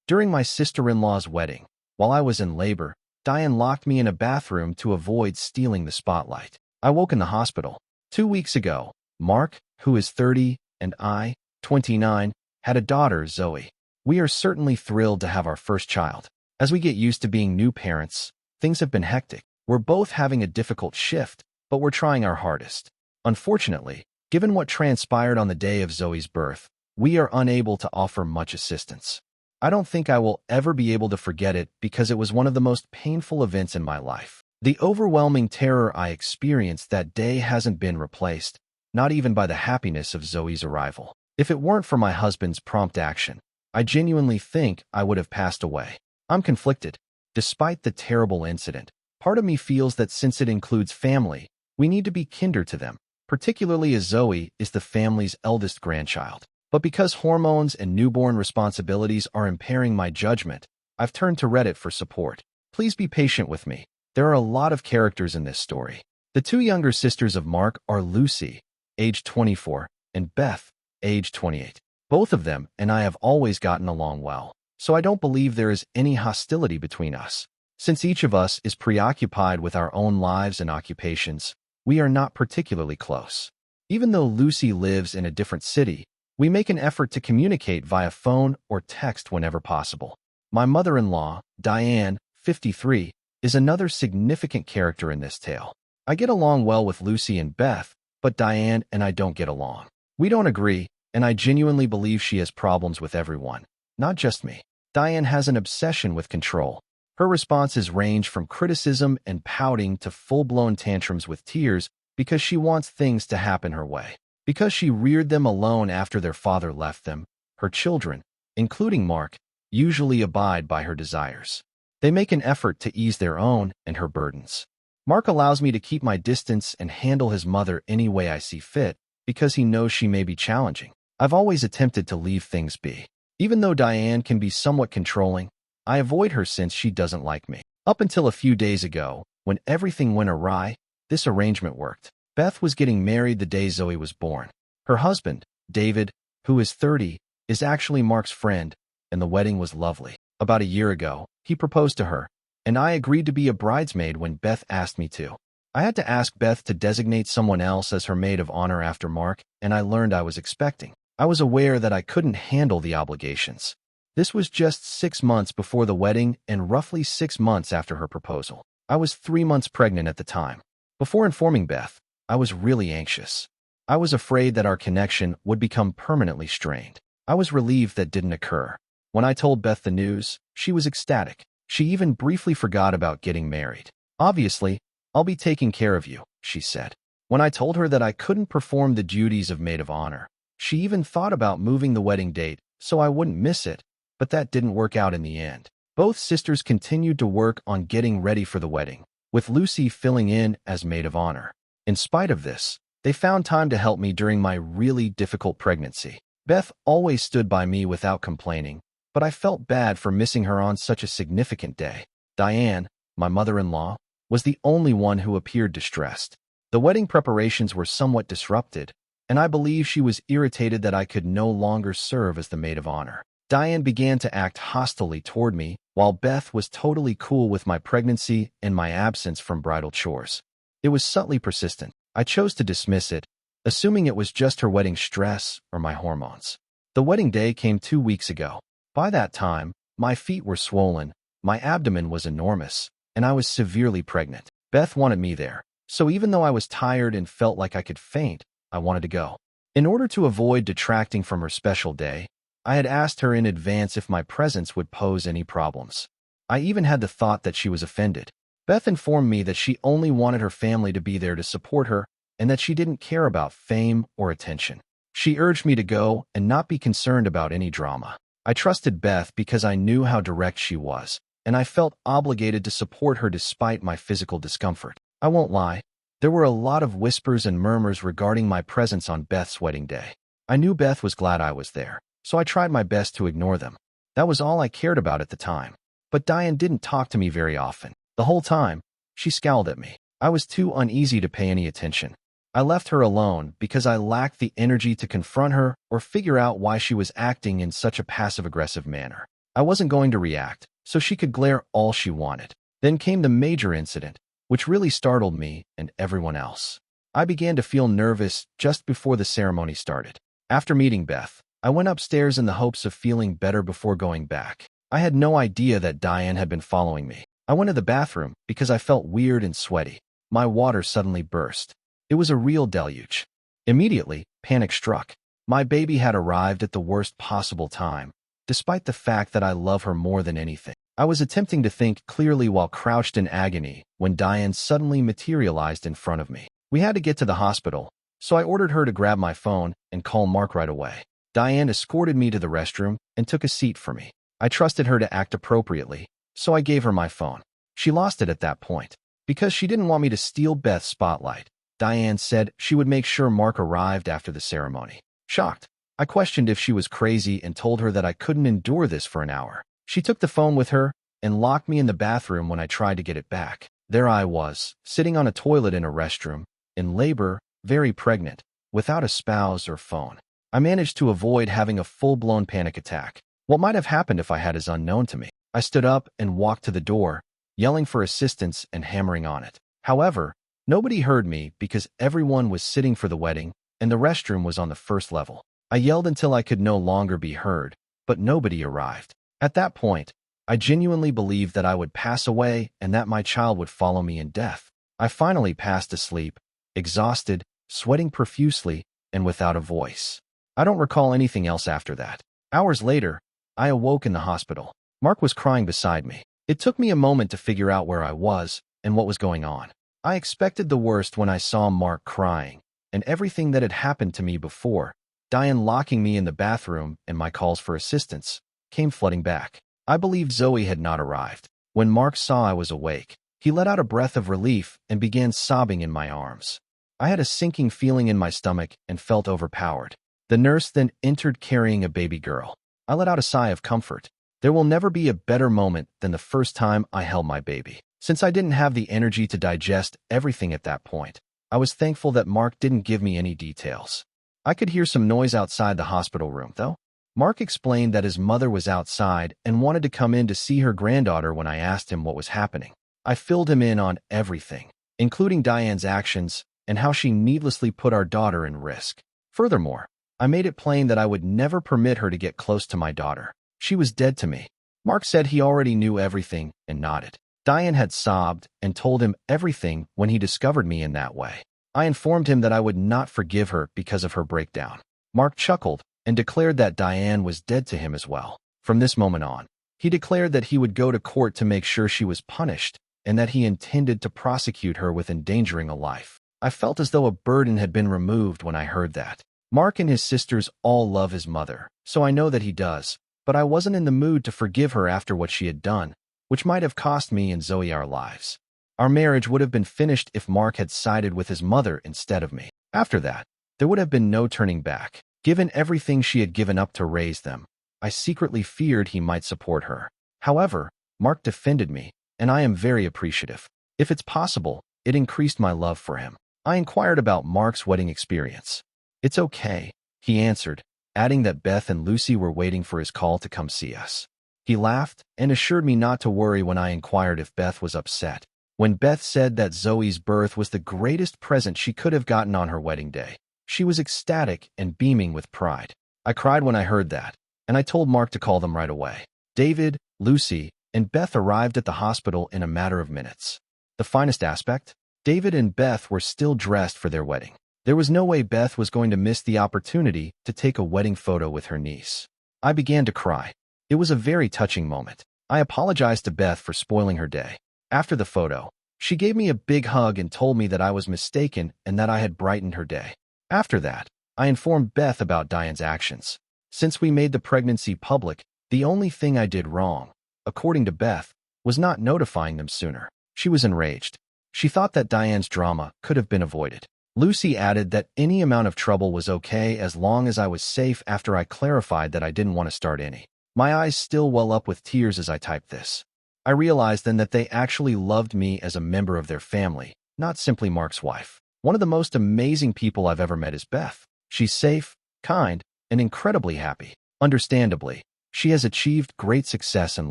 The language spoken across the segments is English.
During my sister-in-law's wedding, while I was in labor, Diane locked me in a bathroom to avoid stealing the spotlight. I woke in the hospital. 2 weeks ago, Mark, who is 30, and I, 29, had a daughter, Zoe. We are certainly thrilled to have our first child. As we get used to being new parents, things have been hectic. We're both having a difficult shift, but we're trying our hardest. Unfortunately, given what transpired on the day of Zoe's birth, we are unable to offer much assistance. I don't think I will ever be able to forget it because it was one of the most painful events in my life. The overwhelming terror I experienced that day hasn't been replaced, not even by the happiness of Zoe's arrival. If it weren't for my husband's prompt action, I genuinely think I would have passed away. I'm conflicted. Despite the terrible incident, part of me feels that since it includes family, we need to be kinder to them, particularly as Zoe is the family's eldest grandchild. But because hormones and newborn responsibilities are impairing my judgment, I've turned to Reddit for support. Please be patient with me. There are a lot of characters in this story. The two younger sisters of Mark are Lucy, age 24, and Beth, age 28. Both of them and I have always gotten along well, so I don't believe there is any hostility between us. Since each of us is preoccupied with our own lives and occupations, we are not particularly close. Even though Lucy lives in a different city, we make an effort to communicate via phone or text whenever possible. My mother-in-law, Diane, 53, is another significant character in this tale. I get along well with Lucy and Beth, but Diane and I don't get along. We don't agree, and I genuinely believe she has problems with everyone, not just me. Diane has an obsession with control. Her responses range from criticism and pouting to full-blown tantrums with tears because she wants things to happen her way. Because she reared them alone after their father left them, her children, including Mark, usually abide by her desires. They make an effort to ease their own and her burdens. Mark allows me to keep my distance and handle his mother any way I see fit because he knows she may be challenging. I've always attempted to leave things be. Even though Diane can be somewhat controlling, I avoid her since she doesn't like me. Up until a few days ago, when everything went awry, this arrangement worked. Beth was getting married the day Zoe was born. Her husband, David, who is 30, is actually Mark's friend, and the wedding was lovely. About a year ago, he proposed to her, and I agreed to be a bridesmaid when Beth asked me to. I had to ask Beth to designate someone else as her maid of honor after Mark, and I learned I was expecting. I was aware that I couldn't handle the obligations. This was just 6 months before the wedding and roughly 6 months after her proposal. I was 3 months pregnant at the time. Before informing Beth, I was really anxious. I was afraid that our connection would become permanently strained. I was relieved that didn't occur. When I told Beth the news, she was ecstatic. She even briefly forgot about getting married. "Obviously, I'll be taking care of you," she said. When I told her that I couldn't perform the duties of maid of honor, she even thought about moving the wedding date so I wouldn't miss it, but that didn't work out in the end. Both sisters continued to work on getting ready for the wedding, with Lucy filling in as maid of honor. In spite of this, they found time to help me during my really difficult pregnancy. Beth always stood by me without complaining, but I felt bad for missing her on such a significant day. Diane, my mother-in-law, was the only one who appeared distressed. The wedding preparations were somewhat disrupted, and I believe she was irritated that I could no longer serve as the maid of honor. Diane began to act hostilely toward me, while Beth was totally cool with my pregnancy and my absence from bridal chores. It was subtly persistent. I chose to dismiss it, assuming it was just her wedding stress or my hormones. The wedding day came 2 weeks ago. By that time, my feet were swollen, my abdomen was enormous, and I was severely pregnant. Beth wanted me there, so even though I was tired and felt like I could faint, I wanted to go. In order to avoid detracting from her special day, I had asked her in advance if my presence would pose any problems. I even had the thought that she was offended. Beth informed me that she only wanted her family to be there to support her and that she didn't care about fame or attention. She urged me to go and not be concerned about any drama. I trusted Beth because I knew how direct she was, and I felt obligated to support her despite my physical discomfort. I won't lie, there were a lot of whispers and murmurs regarding my presence on Beth's wedding day. I knew Beth was glad I was there, so I tried my best to ignore them. That was all I cared about at the time. But Diane didn't talk to me very often. The whole time, she scowled at me. I was too uneasy to pay any attention. I left her alone because I lacked the energy to confront her or figure out why she was acting in such a passive-aggressive manner. I wasn't going to react, so she could glare all she wanted. Then came the major incident, which really startled me and everyone else. I began to feel nervous just before the ceremony started. After meeting Beth, I went upstairs in the hopes of feeling better before going back. I had no idea that Diane had been following me. I went to the bathroom because I felt weird and sweaty. My water suddenly burst. It was a real deluge. Immediately, panic struck. My baby had arrived at the worst possible time, despite the fact that I love her more than anything. I was attempting to think clearly while crouched in agony when Diane suddenly materialized in front of me. We had to get to the hospital, so I ordered her to grab my phone and call Mark right away. Diane escorted me to the restroom and took a seat for me. I trusted her to act appropriately, so I gave her my phone. She lost it at that point. Because she didn't want me to steal Beth's spotlight, Diane said she would make sure Mark arrived after the ceremony. Shocked, I questioned if she was crazy and told her that I couldn't endure this for an hour. She took the phone with her and locked me in the bathroom when I tried to get it back. There I was, sitting on a toilet in a restroom, in labor, very pregnant, without a spouse or phone. I managed to avoid having a full-blown panic attack. What might have happened if I had is unknown to me. I stood up and walked to the door, yelling for assistance and hammering on it. However, nobody heard me because everyone was sitting for the wedding and the restroom was on the first level. I yelled until I could no longer be heard, but nobody arrived. At that point, I genuinely believed that I would pass away and that my child would follow me in death. I finally passed asleep, exhausted, sweating profusely, and without a voice. I don't recall anything else after that. Hours later, I awoke in the hospital. Mark was crying beside me. It took me a moment to figure out where I was and what was going on. I expected the worst when I saw Mark crying, and everything that had happened to me before, Diane locking me in the bathroom and my calls for assistance, came flooding back. I believed Zoe had not arrived. When Mark saw I was awake, he let out a breath of relief and began sobbing in my arms. I had a sinking feeling in my stomach and felt overpowered. The nurse then entered carrying a baby girl. I let out a sigh of comfort. There will never be a better moment than the first time I held my baby. Since I didn't have the energy to digest everything at that point, I was thankful that Mark didn't give me any details. I could hear some noise outside the hospital room, though. Mark explained that his mother was outside and wanted to come in to see her granddaughter when I asked him what was happening. I filled him in on everything, including Diane's actions and how she needlessly put our daughter in risk. Furthermore, I made it plain that I would never permit her to get close to my daughter. She was dead to me. Mark said he already knew everything and nodded. Diane had sobbed and told him everything when he discovered me in that way. I informed him that I would not forgive her because of her breakdown. Mark chuckled and declared that Diane was dead to him as well. From this moment on, he declared that he would go to court to make sure she was punished and that he intended to prosecute her with endangering a life. I felt as though a burden had been removed when I heard that. Mark and his sisters all love his mother, so I know that he does, but I wasn't in the mood to forgive her after what she had done, which might have cost me and Zoe our lives. Our marriage would have been finished if Mark had sided with his mother instead of me. After that, there would have been no turning back. Given everything she had given up to raise them, I secretly feared he might support her. However, Mark defended me, and I am very appreciative. If it's possible, it increased my love for him. I inquired about Mark's wedding experience. "It's okay," he answered, adding that Beth and Lucy were waiting for his call to come see us. He laughed and assured me not to worry when I inquired if Beth was upset. When Beth said that Zoe's birth was the greatest present she could have gotten on her wedding day, she was ecstatic and beaming with pride. I cried when I heard that, and I told Mark to call them right away. David, Lucy, and Beth arrived at the hospital in a matter of minutes. The finest aspect? David and Beth were still dressed for their wedding. There was no way Beth was going to miss the opportunity to take a wedding photo with her niece. I began to cry. It was a very touching moment. I apologized to Beth for spoiling her day. After the photo, she gave me a big hug and told me that I was mistaken and that I had brightened her day. After that, I informed Beth about Diane's actions. Since we made the pregnancy public, the only thing I did wrong, according to Beth, was not notifying them sooner. She was enraged. She thought that Diane's drama could have been avoided. Lucy added that any amount of trouble was okay as long as I was safe after I clarified that I didn't want to start any. My eyes still well up with tears as I typed this. I realized then that they actually loved me as a member of their family, not simply Mark's wife. One of the most amazing people I've ever met is Beth. She's safe, kind, and incredibly happy. Understandably, She has achieved great success in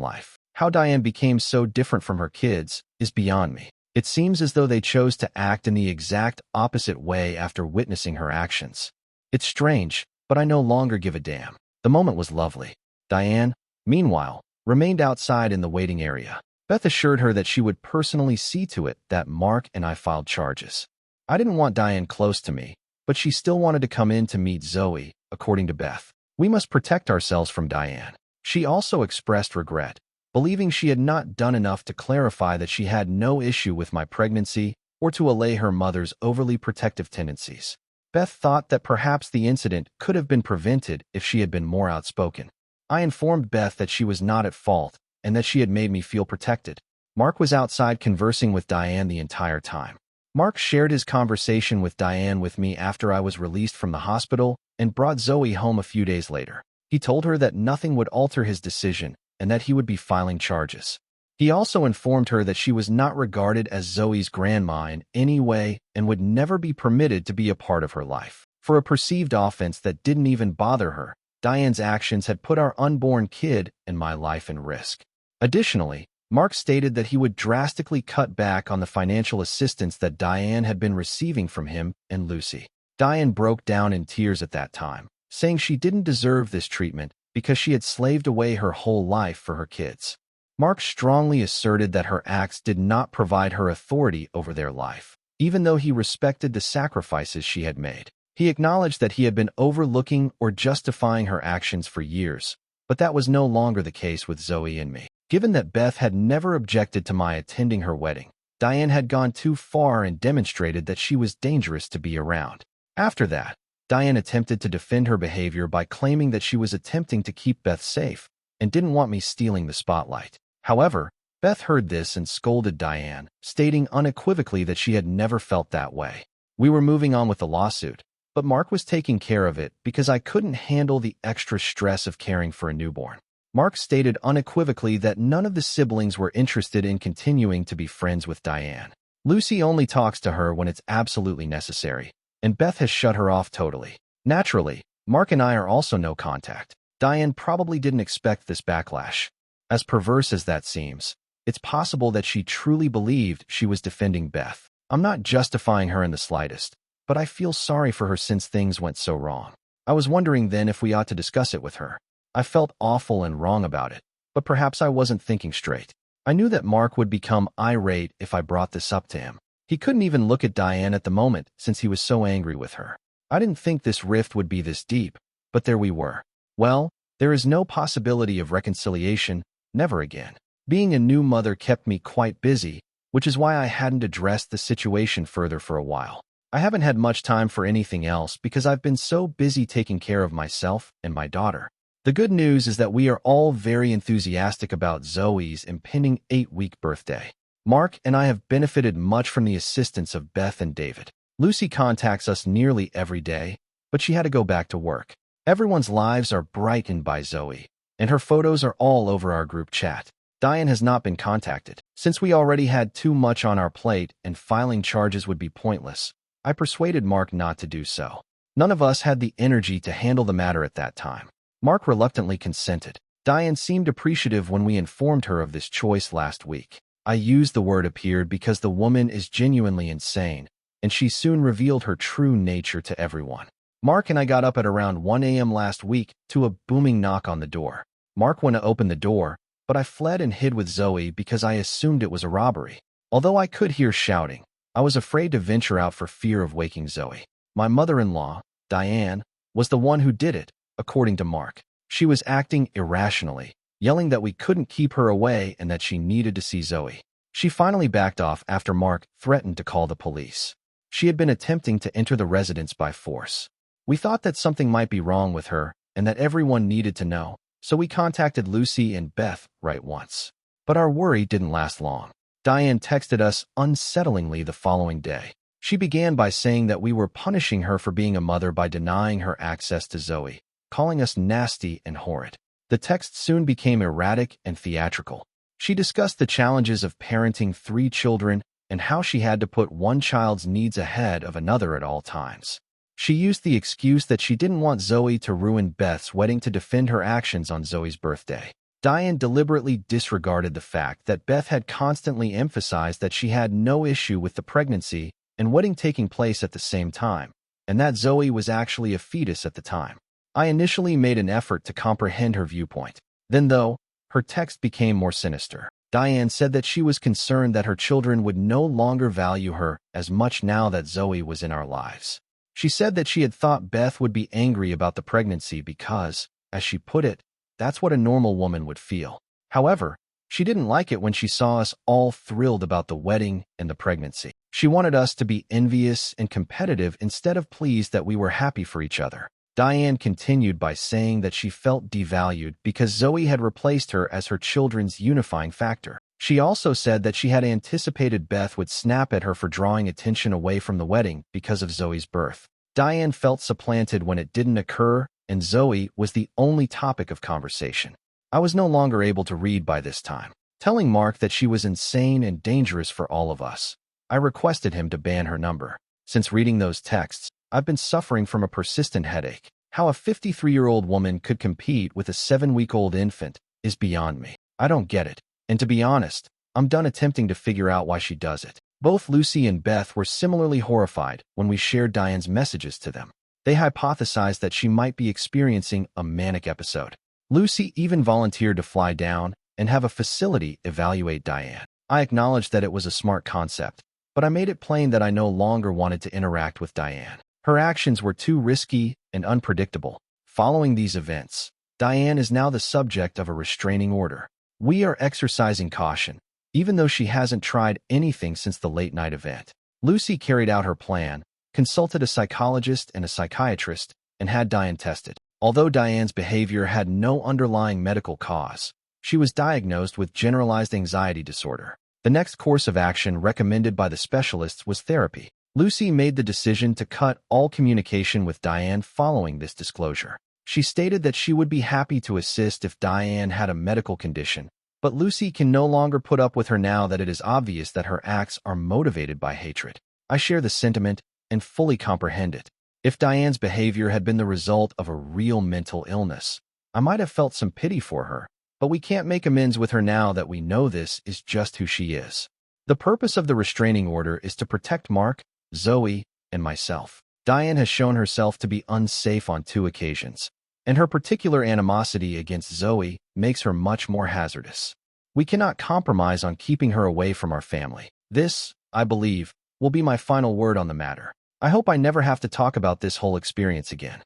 life. How Diane became so different from her kids is beyond me. It seems as though they chose to act in the exact opposite way after witnessing her actions. It's strange, but I no longer give a damn. The moment was lovely. Diane, meanwhile, remained outside in the waiting area. Beth assured her that she would personally see to it that Mark and I filed charges. I didn't want Diane close to me, but she still wanted to come in to meet Zoe, according to Beth. We must protect ourselves from Diane. She also expressed regret, believing she had not done enough to clarify that she had no issue with my pregnancy or to allay her mother's overly protective tendencies. Beth thought that perhaps the incident could have been prevented if she had been more outspoken. I informed Beth that she was not at fault and that she had made me feel protected. Mark was outside conversing with Diane the entire time. Mark shared his conversation with Diane with me after I was released from the hospital and brought Zoe home a few days later. He told her that nothing would alter his decision and that he would be filing charges. He also informed her that she was not regarded as Zoe's grandma in any way and would never be permitted to be a part of her life. For a perceived offense that didn't even bother her, Diane's actions had put our unborn kid and my life in risk. Additionally, Mark stated that he would drastically cut back on the financial assistance that Diane had been receiving from him and Lucy. Diane broke down in tears at that time, saying she didn't deserve this treatment because she had slaved away her whole life for her kids. Mark strongly asserted that her acts did not provide her authority over their life, even though he respected the sacrifices she had made. He acknowledged that he had been overlooking or justifying her actions for years, but that was no longer the case with Zoe and me. Given that Beth had never objected to my attending her wedding, Diane had gone too far and demonstrated that she was dangerous to be around. After that, Diane attempted to defend her behavior by claiming that she was attempting to keep Beth safe and didn't want me stealing the spotlight. However, Beth heard this and scolded Diane, stating unequivocally that she had never felt that way. We were moving on with the lawsuit, but Mark was taking care of it because I couldn't handle the extra stress of caring for a newborn. Mark stated unequivocally that none of the siblings were interested in continuing to be friends with Diane. Lucy only talks to her when it's absolutely necessary, and Beth has shut her off totally. Naturally, Mark and I are also no contact. Diane probably didn't expect this backlash. As perverse as that seems, it's possible that she truly believed she was defending Beth. I'm not justifying her in the slightest, but I feel sorry for her since things went so wrong. I was wondering then if we ought to discuss it with her. I felt awful and wrong about it, but perhaps I wasn't thinking straight. I knew that Mark would become irate if I brought this up to him. He couldn't even look at Diane at the moment since he was so angry with her. I didn't think this rift would be this deep, but there we were. Well, there is no possibility of reconciliation, never again. Being a new mother kept me quite busy, which is why I hadn't addressed the situation further for a while. I haven't had much time for anything else because I've been so busy taking care of myself and my daughter. The good news is that we are all very enthusiastic about Zoe's impending 8-week birthday. Mark and I have benefited much from the assistance of Beth and David. Lucy contacts us nearly every day, but she had to go back to work. Everyone's lives are brightened by Zoe, and her photos are all over our group chat. Diane has not been contacted. Since we already had too much on our plate and filing charges would be pointless, I persuaded Mark not to do so. None of us had the energy to handle the matter at that time. Mark reluctantly consented. Diane seemed appreciative when we informed her of this choice last week. I used the word appeared because the woman is genuinely insane, and she soon revealed her true nature to everyone. Mark and I got up at around 1 a.m. last week to a booming knock on the door. Mark went to open the door, but I fled and hid with Zoe because I assumed it was a robbery. Although I could hear shouting, I was afraid to venture out for fear of waking Zoe. My mother-in-law, Diane, was the one who did it, according to Mark. She was acting irrationally, yelling that we couldn't keep her away and that she needed to see Zoe. She finally backed off after Mark threatened to call the police. She had been attempting to enter the residence by force. We thought that something might be wrong with her and that everyone needed to know, so we contacted Lucy and Beth right once. But our worry didn't last long. Diane texted us unsettlingly the following day. She began by saying that we were punishing her for being a mother by denying her access to Zoe, calling us nasty and horrid. The text soon became erratic and theatrical. She discussed the challenges of parenting 3 children and how she had to put one child's needs ahead of another at all times. She used the excuse that she didn't want Zoe to ruin Beth's wedding to defend her actions on Zoe's birthday. Diane deliberately disregarded the fact that Beth had constantly emphasized that she had no issue with the pregnancy and wedding taking place at the same time, and that Zoe was actually a fetus at the time. I initially made an effort to comprehend her viewpoint. Then, though, her text became more sinister. Diane said that she was concerned that her children would no longer value her as much now that Zoe was in our lives. She said that she had thought Beth would be angry about the pregnancy because, as she put it, that's what a normal woman would feel. However, she didn't like it when she saw us all thrilled about the wedding and the pregnancy. She wanted us to be envious and competitive instead of pleased that we were happy for each other. Diane continued by saying that she felt devalued because Zoe had replaced her as her children's unifying factor. She also said that she had anticipated Beth would snap at her for drawing attention away from the wedding because of Zoe's birth. Diane felt supplanted when it didn't occur, and Zoe was the only topic of conversation. I was no longer able to read by this time, telling Mark that she was insane and dangerous for all of us. I requested him to ban her number. Since reading those texts, I've been suffering from a persistent headache. How a 53-year-old woman could compete with a 7-week-old infant is beyond me. I don't get it. And to be honest, I'm done attempting to figure out why she does it. Both Lucy and Beth were similarly horrified when we shared Diane's messages to them. They hypothesized that she might be experiencing a manic episode. Lucy even volunteered to fly down and have a facility evaluate Diane. I acknowledged that it was a smart concept, but I made it plain that I no longer wanted to interact with Diane. Her actions were too risky and unpredictable. Following these events, Diane is now the subject of a restraining order. We are exercising caution, even though she hasn't tried anything since the late-night event. Lucy carried out her plan, consulted a psychologist and a psychiatrist, and had Diane tested. Although Diane's behavior had no underlying medical cause, she was diagnosed with generalized anxiety disorder. The next course of action recommended by the specialists was therapy. Lucy made the decision to cut all communication with Diane following this disclosure. She stated that she would be happy to assist if Diane had a medical condition, but Lucy can no longer put up with her now that it is obvious that her acts are motivated by hatred. I share the sentiment and fully comprehend it. If Diane's behavior had been the result of a real mental illness, I might have felt some pity for her, but we can't make amends with her now that we know this is just who she is. The purpose of the restraining order is to protect Mark, Zoe, and myself. Diane has shown herself to be unsafe on 2 occasions, and her particular animosity against Zoe makes her much more hazardous. We cannot compromise on keeping her away from our family. This, I believe, will be my final word on the matter. I hope I never have to talk about this whole experience again.